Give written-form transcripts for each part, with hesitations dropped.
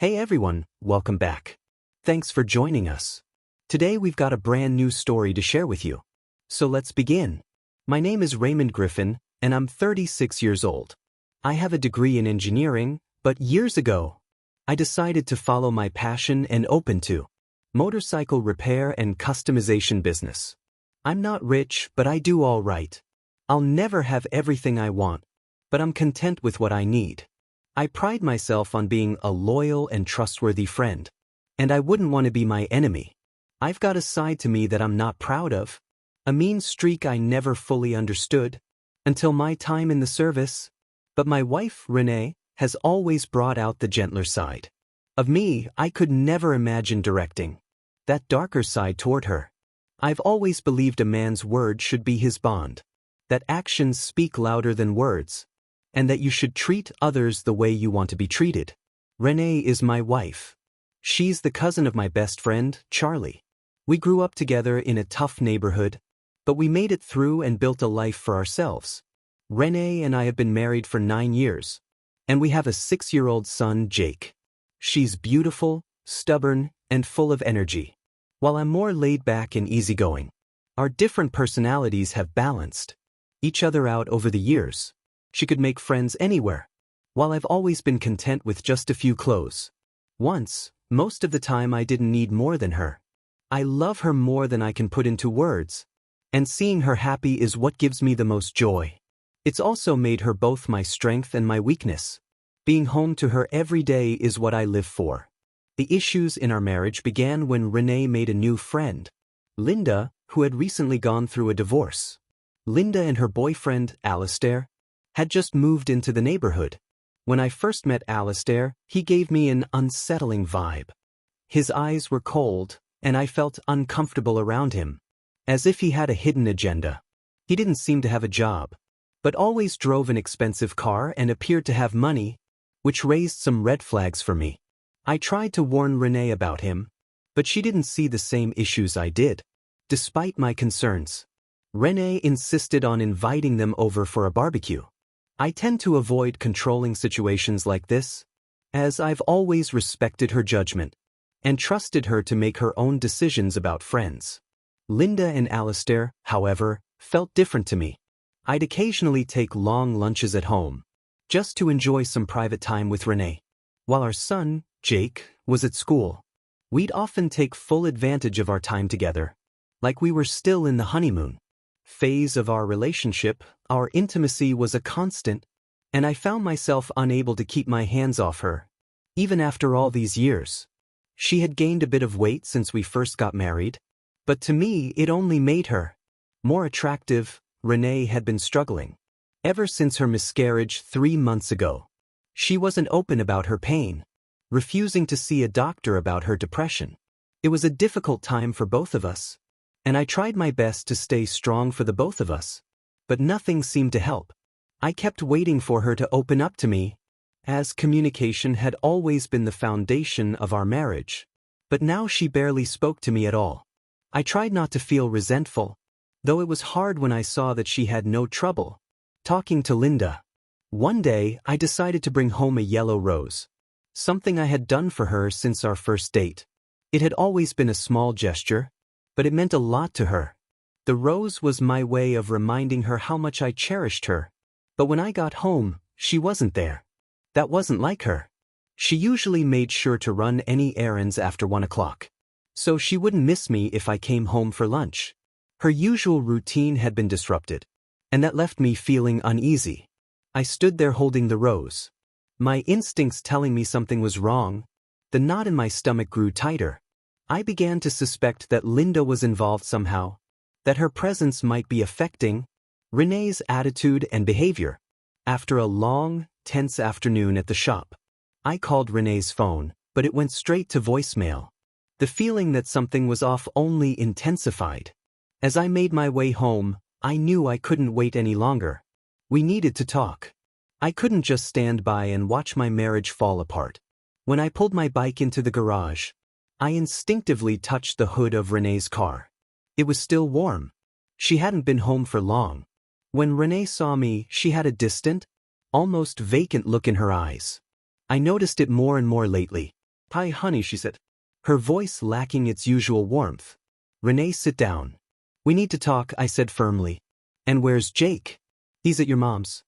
Hey everyone, welcome back. Thanks for joining us. Today we've got a brand new story to share with you. So let's begin. My name is Raymond Griffin, and I'm 36 years old. I have a degree in engineering, but years ago, I decided to follow my passion and open to motorcycle repair and customization business. I'm not rich, but I do all right. I'll never have everything I want, but I'm content with what I need. I pride myself on being a loyal and trustworthy friend, and I wouldn't want to be my enemy. I've got a side to me that I'm not proud of, a mean streak I never fully understood until my time in the service, but my wife, Renee, has always brought out the gentler side of me I could never imagine directing, that darker side toward her. I've always believed a man's word should be his bond, that actions speak louder than words, and that you should treat others the way you want to be treated. Renee is my wife. She's the cousin of my best friend, Charlie. We grew up together in a tough neighborhood, but we made it through and built a life for ourselves. Renee and I have been married for 9 years, and we have a 6-year-old son, Jake. She's beautiful, stubborn, and full of energy, while I'm more laid back and easygoing. Our different personalities have balanced each other out over the years. She could make friends anywhere, while I've always been content with just a few clothes. Once, most of the time I didn't need more than her. I love her more than I can put into words, and seeing her happy is what gives me the most joy. It's also made her both my strength and my weakness. Being home to her every day is what I live for. The issues in our marriage began when Renee made a new friend, Linda, who had recently gone through a divorce. Linda and her boyfriend, Alistair, had just moved into the neighborhood. When I first met Alistair, he gave me an unsettling vibe. His eyes were cold, and I felt uncomfortable around him, as if he had a hidden agenda. He didn't seem to have a job, but always drove an expensive car and appeared to have money, which raised some red flags for me. I tried to warn Renee about him, but she didn't see the same issues I did. Despite my concerns, Renee insisted on inviting them over for a barbecue. I tend to avoid controlling situations like this, as I've always respected her judgment and trusted her to make her own decisions about friends. Linda and Alistair, however, felt different to me. I'd occasionally take long lunches at home, just to enjoy some private time with Renee. While our son, Jake, was at school, we'd often take full advantage of our time together, like we were still in the honeymoon phase of our relationship. Our intimacy was a constant, and I found myself unable to keep my hands off her, even after all these years. She had gained a bit of weight since we first got married, but to me it only made her more attractive. Renee had been struggling ever since her miscarriage 3 months ago. She wasn't open about her pain, refusing to see a doctor about her depression. It was a difficult time for both of us, and I tried my best to stay strong for the both of us, but nothing seemed to help. I kept waiting for her to open up to me, as communication had always been the foundation of our marriage, but now she barely spoke to me at all. I tried not to feel resentful, though it was hard when I saw that she had no trouble talking to Linda. One day, I decided to bring home a yellow rose, something I had done for her since our first date. It had always been a small gesture, but it meant a lot to her. The rose was my way of reminding her how much I cherished her. But when I got home, she wasn't there. That wasn't like her. She usually made sure to run any errands after 1 o'clock, so she wouldn't miss me if I came home for lunch. Her usual routine had been disrupted, and that left me feeling uneasy. I stood there holding the rose, my instincts telling me something was wrong. The knot in my stomach grew tighter. I began to suspect that Linda was involved somehow, that her presence might be affecting Renee's attitude and behavior. After a long, tense afternoon at the shop, I called Renee's phone, but it went straight to voicemail. The feeling that something was off only intensified. As I made my way home, I knew I couldn't wait any longer. We needed to talk. I couldn't just stand by and watch my marriage fall apart. When I pulled my bike into the garage, I instinctively touched the hood of Renee's car. It was still warm. She hadn't been home for long. When Renee saw me, she had a distant, almost vacant look in her eyes. I noticed it more and more lately. Hi, honey, she said, her voice lacking its usual warmth. Renee, sit down. We need to talk, I said firmly. And where's Jake? He's at your mom's.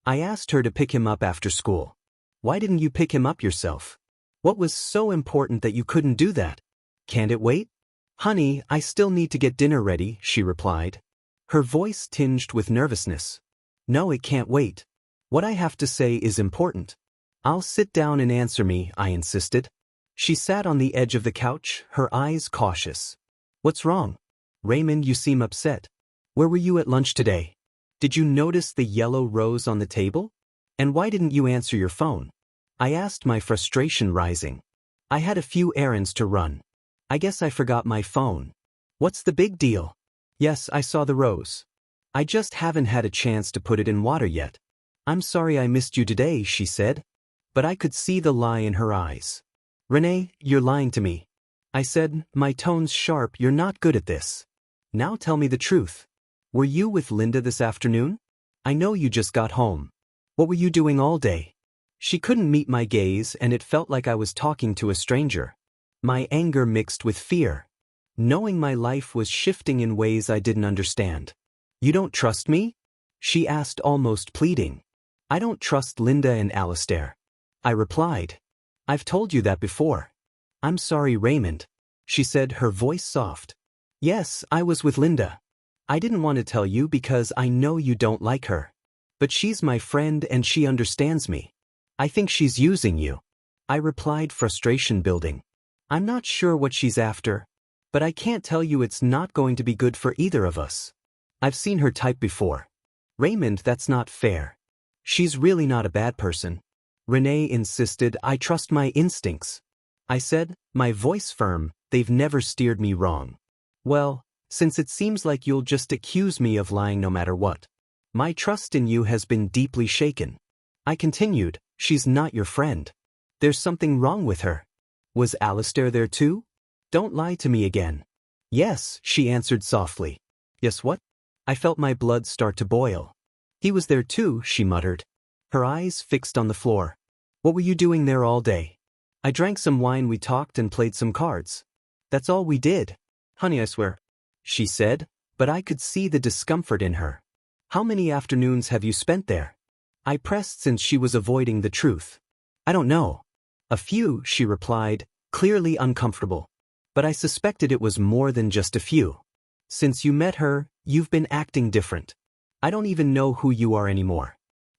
I asked her to pick him up after school. Why didn't you pick him up yourself? What was so important that you couldn't do that? Can't it wait? Honey, I still need to get dinner ready, she replied. Her voice tinged with nervousness. No, it can't wait. What I have to say is important. I'll sit down and answer me, I insisted. She sat on the edge of the couch, her eyes cautious. What's wrong? Raymond, you seem upset. Where were you at lunch today? Did you notice the yellow rose on the table? And why didn't you answer your phone? I asked, my frustration rising. I had a few errands to run. I guess I forgot my phone. What's the big deal? Yes, I saw the rose. I just haven't had a chance to put it in water yet. I'm sorry I missed you today, she said. But I could see the lie in her eyes. Renee, you're lying to me. I said, my tone's sharp. You're not good at this. Now tell me the truth. Were you with Linda this afternoon? I know you just got home. What were you doing all day? She couldn't meet my gaze, and it felt like I was talking to a stranger. My anger mixed with fear, knowing my life was shifting in ways I didn't understand. You don't trust me? She asked, almost pleading. I don't trust Linda and Alistair. I replied. I've told you that before. I'm sorry, Raymond, she said, her voice soft. Yes, I was with Linda. I didn't want to tell you because I know you don't like her. But she's my friend and she understands me. I think she's using you. I replied, frustration building. I'm not sure what she's after, but I can't tell you it's not going to be good for either of us. I've seen her type before. Raymond, that's not fair. She's really not a bad person. Renee insisted. I trust my instincts. I said, my voice firm. They've never steered me wrong. Well, since it seems like you'll just accuse me of lying no matter what. My trust in you has been deeply shaken. I continued, she's not your friend. There's something wrong with her. Was Alistair there too? Don't lie to me again. Yes, she answered softly. Yes, what? I felt my blood start to boil. He was there too, she muttered. Her eyes fixed on the floor. What were you doing there all day? I drank some wine, we talked and played some cards. That's all we did. Honey, I swear, she said, but I could see the discomfort in her. How many afternoons have you spent there? I pressed since she was avoiding the truth. I don't know. A few, she replied, clearly uncomfortable. But I suspected it was more than just a few. Since you met her, you've been acting different. I don't even know who you are anymore.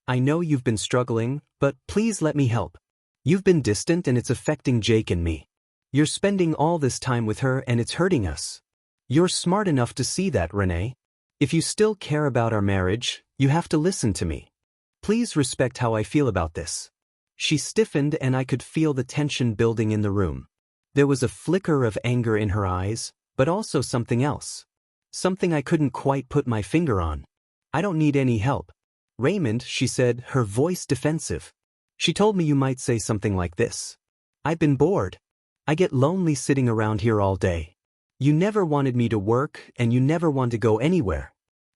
I know you've been struggling, but please let me help. You've been distant and it's affecting Jake and me. You're spending all this time with her and it's hurting us. You're smart enough to see that, Renee. If you still care about our marriage, you have to listen to me. Please respect how I feel about this. She stiffened and I could feel the tension building in the room. There was a flicker of anger in her eyes, but also something else. Something I couldn't quite put my finger on. I don't need any help. Raymond, she said, her voice defensive. She told me you might say something like this. I've been bored. I get lonely sitting around here all day. You never wanted me to work and you never want to go anywhere.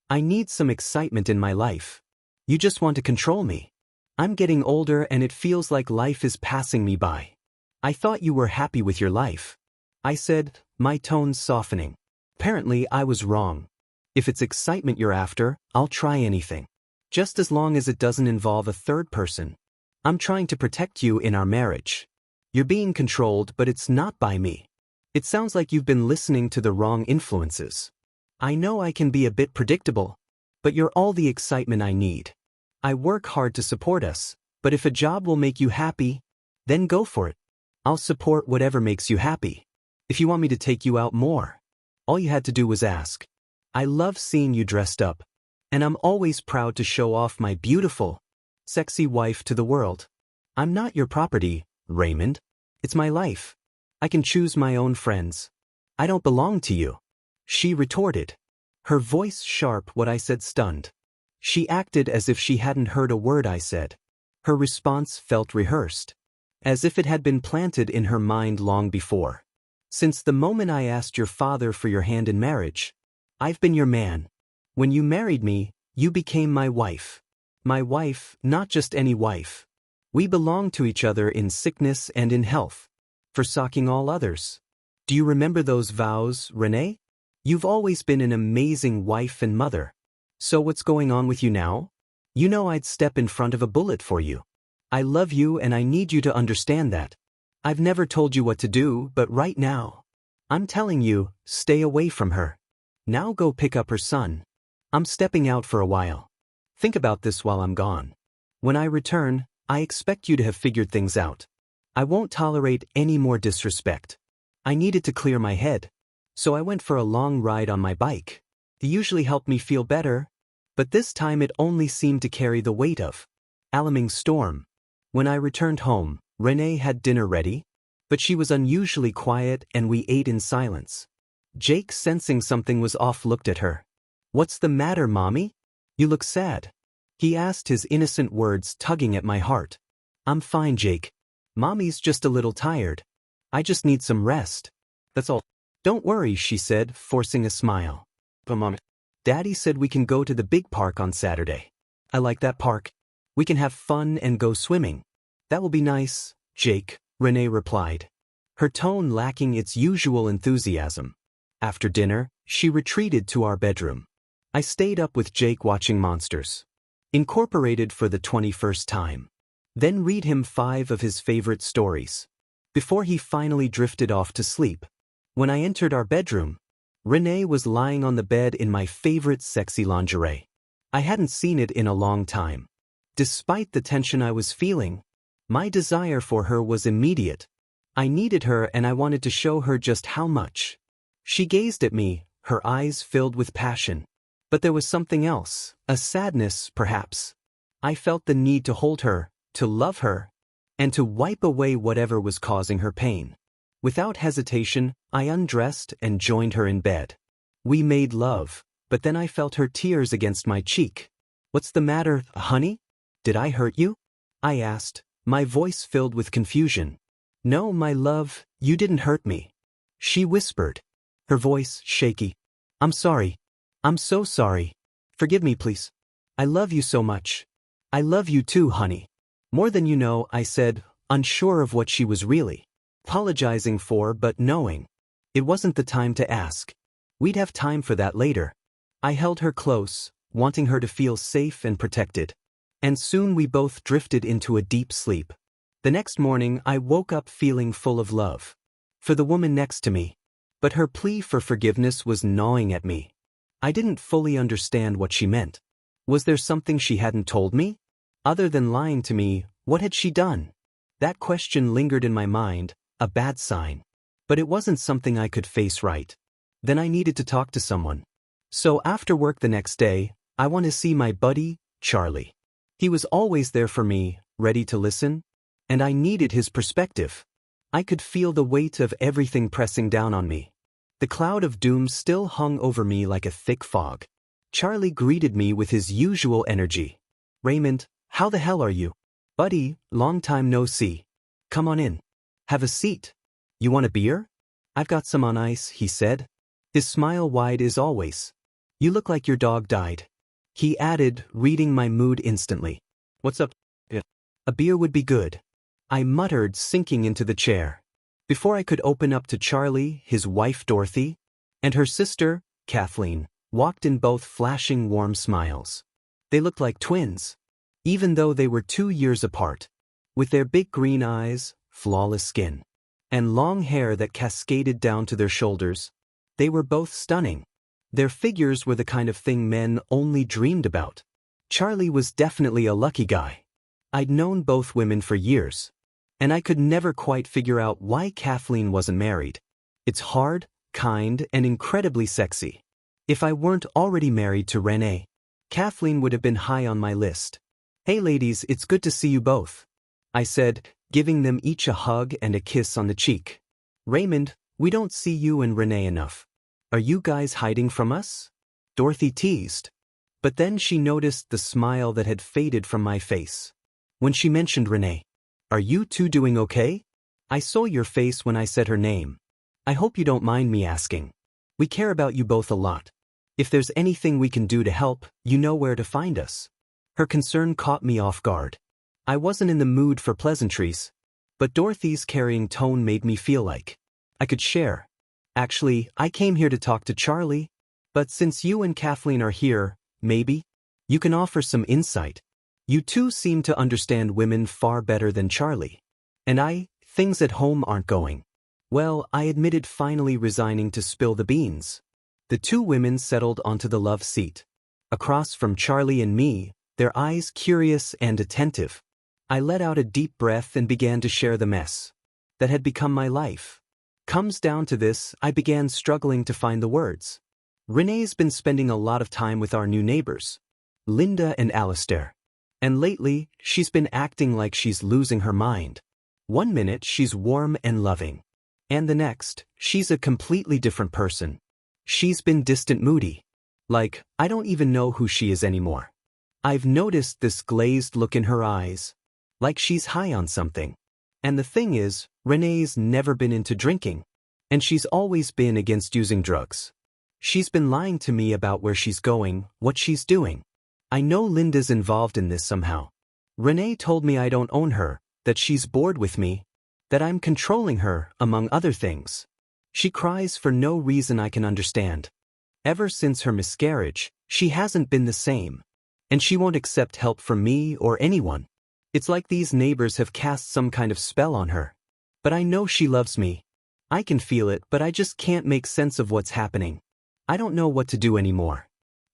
I need some excitement in my life. You just want to control me. I'm getting older and it feels like life is passing me by. I thought you were happy with your life. I said, my tone softening. Apparently I was wrong. If it's excitement you're after, I'll try anything. Just as long as it doesn't involve a third person. I'm trying to protect you in our marriage. You're being controlled, but it's not by me. It sounds like you've been listening to the wrong influences. I know I can be a bit predictable, but you're all the excitement I need. I work hard to support us, but if a job will make you happy, then go for it. I'll support whatever makes you happy. If you want me to take you out more, all you had to do was ask. I love seeing you dressed up, and I'm always proud to show off my beautiful, sexy wife to the world. I'm not your property, Raymond. It's my life. I can choose my own friends. I don't belong to you. She retorted. Her voice sharp. What I said stunned. She acted as if she hadn't heard a word I said. Her response felt rehearsed, as if it had been planted in her mind long before. Since the moment I asked your father for your hand in marriage, I've been your man. When you married me, you became my wife. My wife, not just any wife. We belong to each other in sickness and in health. forsaking all others. Do you remember those vows, Renee? You've always been an amazing wife and mother. So what's going on with you now? You know I'd step in front of a bullet for you. I love you and I need you to understand that. I've never told you what to do, but right now, I'm telling you, stay away from her. Now go pick up her son. I'm stepping out for a while. Think about this while I'm gone. When I return, I expect you to have figured things out. I won't tolerate any more disrespect. I needed to clear my head, so I went for a long ride on my bike. It usually helped me feel better, but this time it only seemed to carry the weight of alarming storm. When I returned home, Renee had dinner ready, but she was unusually quiet and we ate in silence. Jake, sensing something was off, looked at her. "What's the matter, Mommy? You look sad," he asked, his innocent words tugging at my heart. "I'm fine, Jake. Mommy's just a little tired. I just need some rest. That's all." "Don't worry," she said, forcing a smile. "But Mom, Daddy said we can go to the big park on Saturday. I like that park. We can have fun and go swimming." "That will be nice, Jake," Renee replied, her tone lacking its usual enthusiasm. After dinner, she retreated to our bedroom. I stayed up with Jake watching Monsters, Incorporated for the 21st time. Then read him 5 of his favorite stories, before he finally drifted off to sleep. When I entered our bedroom, Renee was lying on the bed in my favorite sexy lingerie. I hadn't seen it in a long time. Despite the tension I was feeling, my desire for her was immediate. I needed her and I wanted to show her just how much. She gazed at me, her eyes filled with passion. But there was something else, a sadness, perhaps. I felt the need to hold her, to love her, and to wipe away whatever was causing her pain. Without hesitation, I undressed and joined her in bed. We made love, but then I felt her tears against my cheek. "What's the matter, honey? Did I hurt you?" I asked, my voice filled with confusion. "No, my love, you didn't hurt me," she whispered, her voice shaky. "I'm sorry. I'm so sorry. Forgive me, please. I love you so much." "I love you too, honey. More than you know," I said, unsure of what she was really apologizing for, but knowing it wasn't the time to ask. We'd have time for that later. I held her close, wanting her to feel safe and protected. And soon we both drifted into a deep sleep. The next morning I woke up feeling full of love for the woman next to me. But her plea for forgiveness was gnawing at me. I didn't fully understand what she meant. Was there something she hadn't told me? Other than lying to me, what had she done? That question lingered in my mind, a bad sign. But it wasn't something I could face right. Then I needed to talk to someone. So after work the next day, I went to see my buddy, Charlie. He was always there for me, ready to listen, and I needed his perspective. I could feel the weight of everything pressing down on me. The cloud of doom still hung over me like a thick fog. Charlie greeted me with his usual energy. "Raymond, how the hell are you? Buddy, long time no see. Come on in. Have a seat. You want a beer? I've got some on ice," he said, his smile wide as always. "You look like your dog died," he added, reading my mood instantly. "What's up?" "Yeah. A beer would be good," I muttered, sinking into the chair. Before I could open up to Charlie, his wife Dorothy, and her sister, Kathleen, walked in, both flashing warm smiles. They looked like twins, even though they were 2 years apart. With their big green eyes, flawless skin, and long hair that cascaded down to their shoulders, they were both stunning. Their figures were the kind of thing men only dreamed about. Charlie was definitely a lucky guy. I'd known both women for years, and I could never quite figure out why Kathleen wasn't married. It's hard, kind, and incredibly sexy. If I weren't already married to Renee, Kathleen would have been high on my list. "Hey ladies, it's good to see you both," I said, giving them each a hug and a kiss on the cheek. "Raymond, we don't see you and Renee enough. Are you guys hiding from us?" Dorothy teased. But then she noticed the smile that had faded from my face when she mentioned Renee. "Are you two doing okay? I saw your face when I said her name. I hope you don't mind me asking. We care about you both a lot. If there's anything we can do to help, you know where to find us." Her concern caught me off guard. I wasn't in the mood for pleasantries. But Dorothy's carrying tone made me feel like I could share. Actually, I came here to talk to Charlie. But since you and Kathleen are here, maybe you can offer some insight. You two seem to understand women far better than Charlie. And things at home aren't going well, I admitted, finally resigning to spill the beans. The two women settled onto the love seat. Across from Charlie and me, their eyes curious and attentive. I let out a deep breath and began to share the mess that had become my life. Comes down to this, I began struggling to find the words. Renee's been spending a lot of time with our new neighbors, Linda and Alistair. And lately, she's been acting like she's losing her mind. One minute she's warm and loving. And the next, she's a completely different person. She's been distant, moody. Like, I don't even know who she is anymore. I've noticed this glazed look in her eyes. Like she's high on something. And the thing is, Renee's never been into drinking. And she's always been against using drugs. She's been lying to me about where she's going, what she's doing. I know Linda's involved in this somehow. Renee told me I don't own her, that she's bored with me, that I'm controlling her, among other things. She cries for no reason I can understand. Ever since her miscarriage, she hasn't been the same. And she won't accept help from me or anyone. It's like these neighbors have cast some kind of spell on her. But I know she loves me. I can feel it, but I just can't make sense of what's happening. I don't know what to do anymore.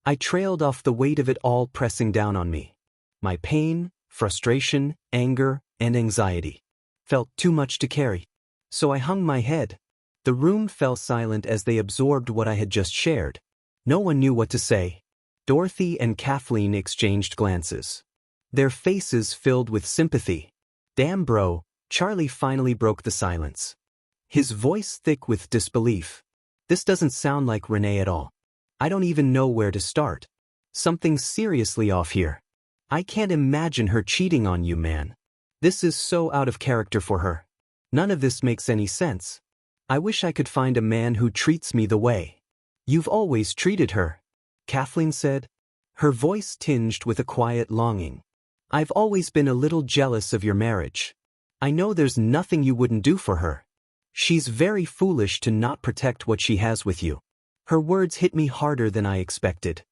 I trailed off, the weight of it all pressing down on me. My pain, frustration, anger, and anxiety felt too much to carry. So I hung my head. The room fell silent as they absorbed what I had just shared. No one knew what to say. Dorothy and Kathleen exchanged glances. Their faces filled with sympathy. Damn bro, Charlie finally broke the silence. His voice thick with disbelief. This doesn't sound like Renee at all. I don't even know where to start. Something's seriously off here. I can't imagine her cheating on you, man. This is so out of character for her. None of this makes any sense. I wish I could find a man who treats me the way you've always treated her, Kathleen said, her voice tinged with a quiet longing. I've always been a little jealous of your marriage. I know there's nothing you wouldn't do for her. She's very foolish to not protect what she has with you. Her words hit me harder than I expected.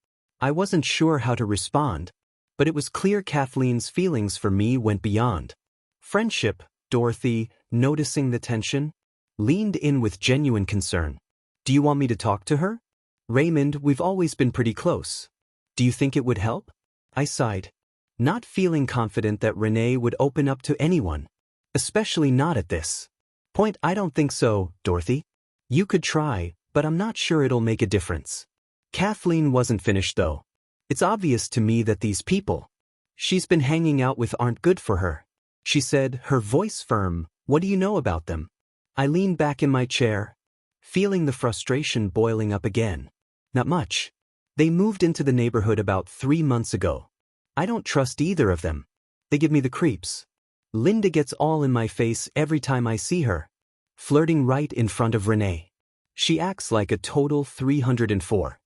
I wasn't sure how to respond, but it was clear Kathleen's feelings for me went beyond friendship. Dorothy, noticing the tension, leaned in with genuine concern. Do you want me to talk to her? Raymond, we've always been pretty close. Do you think it would help? I sighed, not feeling confident that Renee would open up to anyone, especially not at this point. I don't think so, Dorothy. You could try, but I'm not sure it'll make a difference. Kathleen wasn't finished though. It's obvious to me that these people she's been hanging out with aren't good for her, she said, her voice firm. What do you know about them? I leaned back in my chair, feeling the frustration boiling up again. Not much. They moved into the neighborhood about 3 months ago. I don't trust either of them. They give me the creeps. Linda gets all in my face every time I see her, flirting right in front of Renee. She acts like a total 304.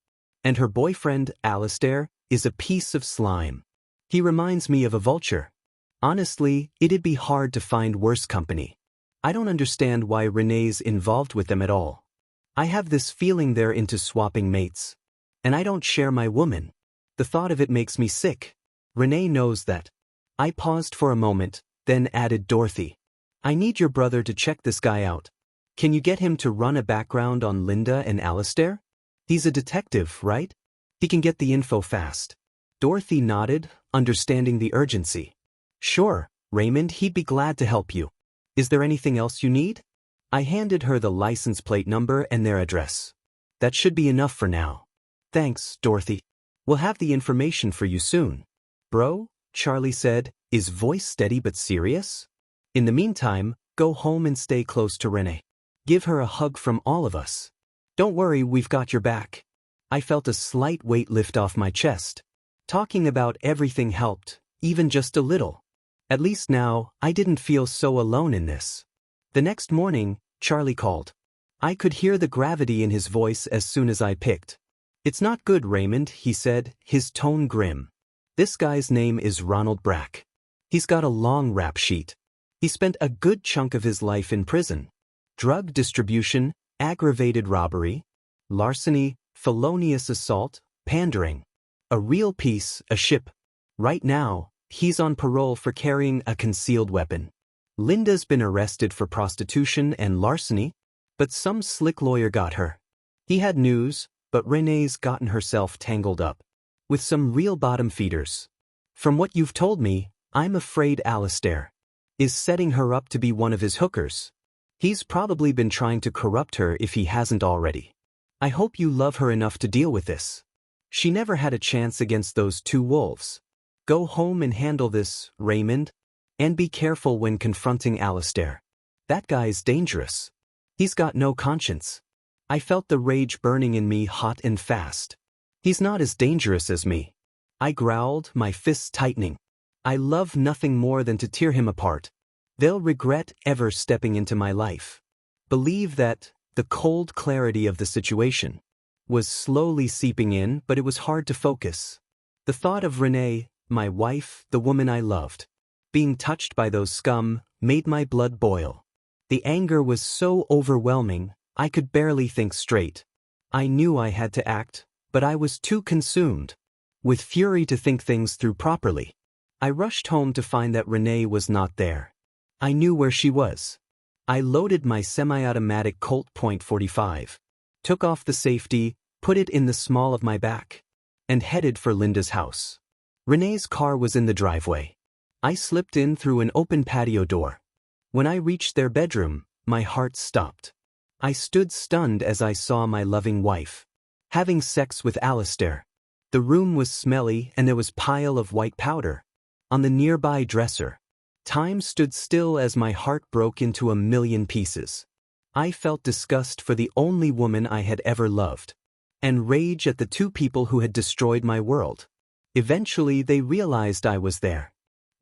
And her boyfriend, Alistair, is a piece of slime. He reminds me of a vulture. Honestly, it'd be hard to find worse company. I don't understand why Renee's involved with them at all. I have this feeling they're into swapping mates. And I don't share my woman. The thought of it makes me sick. Renee knows that. I paused for a moment, then added, Dorothy, I need your brother to check this guy out. Can you get him to run a background on Linda and Alistair? He's a detective, right? He can get the info fast. Dorothy nodded, understanding the urgency. Sure, Raymond, he'd be glad to help you. Is there anything else you need? I handed her the license plate number and their address. That should be enough for now. Thanks, Dorothy. We'll have the information for you soon. Bro, Charlie said, his voice steady but serious. In the meantime, go home and stay close to Renee. Give her a hug from all of us. Don't worry, we've got your back. I felt a slight weight lift off my chest. Talking about everything helped, even just a little. At least now, I didn't feel so alone in this. The next morning, Charlie called. I could hear the gravity in his voice as soon as I picked. It's not good, Raymond, he said, his tone grim. This guy's name is Ronald Brack. He's got a long rap sheet. He spent a good chunk of his life in prison. Drug distribution, aggravated robbery, larceny, felonious assault, pandering. A real piece, a ship. Right now, he's on parole for carrying a concealed weapon. Linda's been arrested for prostitution and larceny, but some slick lawyer got her. He had news, but Renee's gotten herself tangled up with some real bottom feeders. From what you've told me, I'm afraid Alistair is setting her up to be one of his hookers. He's probably been trying to corrupt her if he hasn't already. I hope you love her enough to deal with this. She never had a chance against those two wolves. Go home and handle this, Raymond. And be careful when confronting Alistair. That guy's dangerous. He's got no conscience. I felt the rage burning in me hot and fast. He's not as dangerous as me. I growled, my fists tightening. I love nothing more than to tear him apart. They'll regret ever stepping into my life. Believe that the cold clarity of the situation was slowly seeping in, but it was hard to focus. The thought of Renee, my wife, the woman I loved, being touched by those scum, made my blood boil. The anger was so overwhelming, I could barely think straight. I knew I had to act, but I was too consumed with fury to think things through properly. I rushed home to find that Renee was not there. I knew where she was. I loaded my semi-automatic Colt .45, took off the safety, put it in the small of my back, and headed for Linda's house. Renee's car was in the driveway. I slipped in through an open patio door. When I reached their bedroom, my heart stopped. I stood stunned as I saw my loving wife having sex with Alistair. The room was smelly and there was a pile of white powder on the nearby dresser. Time stood still as my heart broke into a million pieces. I felt disgust for the only woman I had ever loved, and rage at the two people who had destroyed my world. Eventually they realized I was there.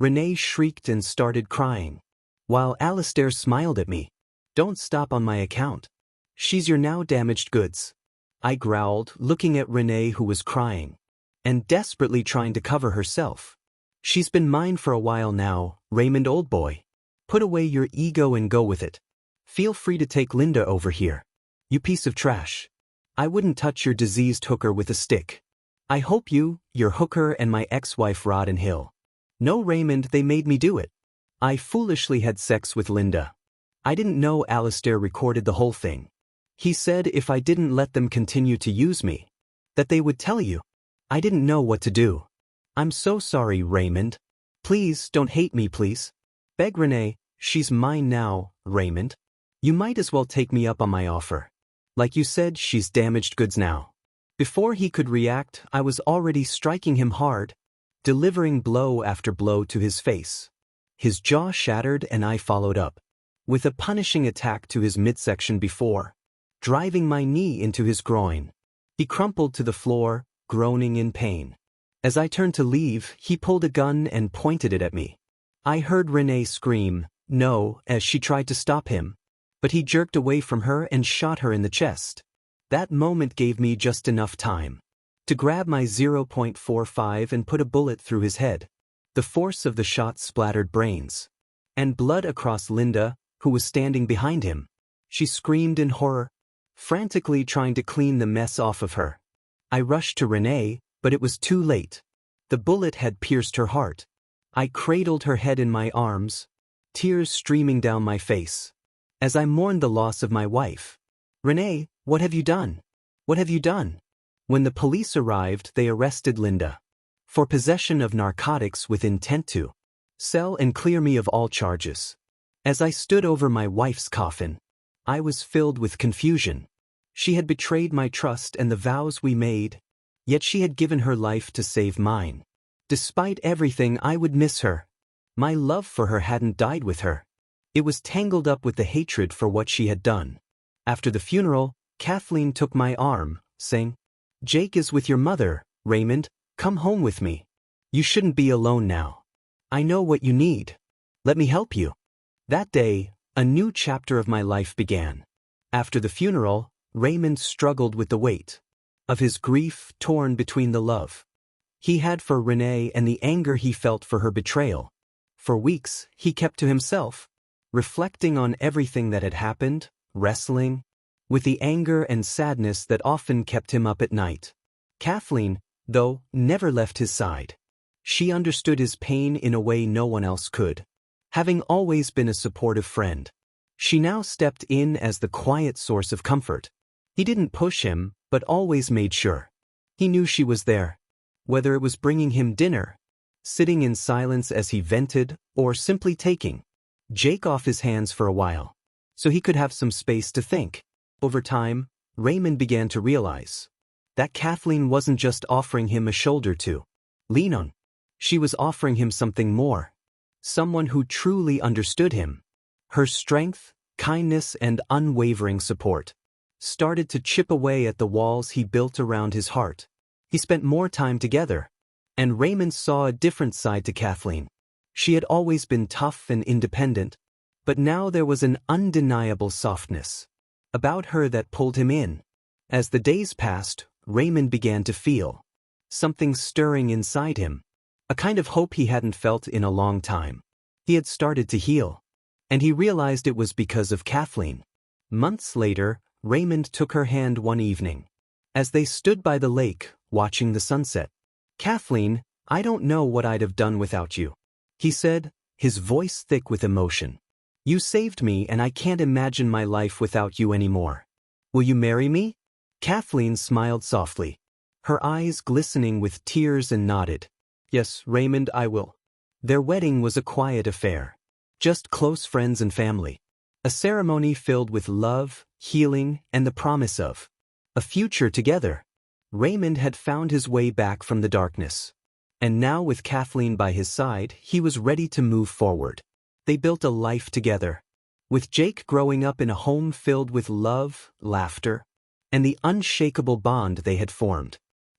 Renee shrieked and started crying, while Alistair smiled at me. Don't stop on my account. She's your now damaged goods. I growled, looking at Renee who was crying and desperately trying to cover herself. She's been mine for a while now, Raymond old boy. Put away your ego and go with it. Feel free to take Linda over here. You piece of trash. I wouldn't touch your diseased hooker with a stick. I hope you, your hooker and my ex-wife rot in hell. No Raymond, they made me do it. I foolishly had sex with Linda. I didn't know Alistair recorded the whole thing. He said if I didn't let them continue to use me, that they would tell you. I didn't know what to do. I'm so sorry, Raymond. Please don't hate me, please. Beg Renee, she's mine now, Raymond. You might as well take me up on my offer. Like you said, she's damaged goods now. Before he could react, I was already striking him hard, delivering blow after blow to his face. His jaw shattered and I followed up with a punishing attack to his midsection before driving my knee into his groin. He crumpled to the floor, groaning in pain. As I turned to leave, he pulled a gun and pointed it at me. I heard Renee scream, no, as she tried to stop him, but he jerked away from her and shot her in the chest. That moment gave me just enough time to grab my .45 and put a bullet through his head. The force of the shot splattered brains and blood across Linda, who was standing behind him. She screamed in horror, frantically trying to clean the mess off of her. I rushed to Renee, but it was too late. The bullet had pierced her heart. I cradled her head in my arms, tears streaming down my face, as I mourned the loss of my wife. Renee, what have you done? What have you done? When the police arrived, they arrested Linda for possession of narcotics with intent to sell and clear me of all charges. As I stood over my wife's coffin, I was filled with confusion. She had betrayed my trust and the vows we made, yet she had given her life to save mine. Despite everything, I would miss her. My love for her hadn't died with her. It was tangled up with the hatred for what she had done. After the funeral, Kathleen took my arm, saying, Jake is with your mother, Raymond, come home with me. You shouldn't be alone now. I know what you need. Let me help you. That day, a new chapter of my life began. After the funeral, Raymond struggled with the weight of his grief, torn between the love he had for Renee and the anger he felt for her betrayal. For weeks, he kept to himself, reflecting on everything that had happened, wrestling with the anger and sadness that often kept him up at night. Kathleen, though, never left his side. She understood his pain in a way no one else could. Having always been a supportive friend, she now stepped in as the quiet source of comfort. He didn't push him, but always made sure. He knew she was there. Whether it was bringing him dinner, sitting in silence as he vented, or simply taking Jake off his hands for a while, so he could have some space to think. Over time, Raymond began to realize that Kathleen wasn't just offering him a shoulder to lean on. She was offering him something more. Someone who truly understood him. Her strength, kindness, and unwavering support started to chip away at the walls he built around his heart. He spent more time together, and Raymond saw a different side to Kathleen. She had always been tough and independent, but now there was an undeniable softness about her that pulled him in. As the days passed, Raymond began to feel something stirring inside him, a kind of hope he hadn't felt in a long time. He had started to heal, and he realized it was because of Kathleen. Months later, Raymond took her hand one evening, as they stood by the lake, watching the sunset. "Kathleen, I don't know what I'd have done without you," he said, his voice thick with emotion. "You saved me, and I can't imagine my life without you anymore. Will you marry me?" Kathleen smiled softly, her eyes glistening with tears, and nodded. "Yes, Raymond, I will." Their wedding was a quiet affair. Just close friends and family. A ceremony filled with love, healing, and the promise of a future together. Raymond had found his way back from the darkness. And now, with Kathleen by his side, he was ready to move forward. They built a life together, with Jake growing up in a home filled with love, laughter, and the unshakable bond they had formed.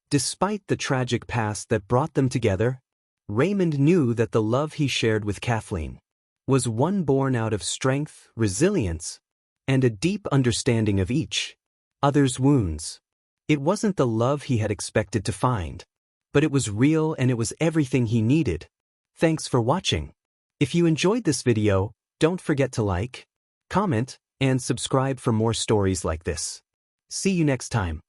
Despite the tragic past that brought them together, Raymond knew that the love he shared with Kathleen was one born out of strength, resilience, and a deep understanding of each other's wounds. It wasn't the love he had expected to find, but it was real, and it was everything he needed. Thanks for watching. If you enjoyed this video, don't forget to like, comment, and subscribe for more stories like this. See you next time.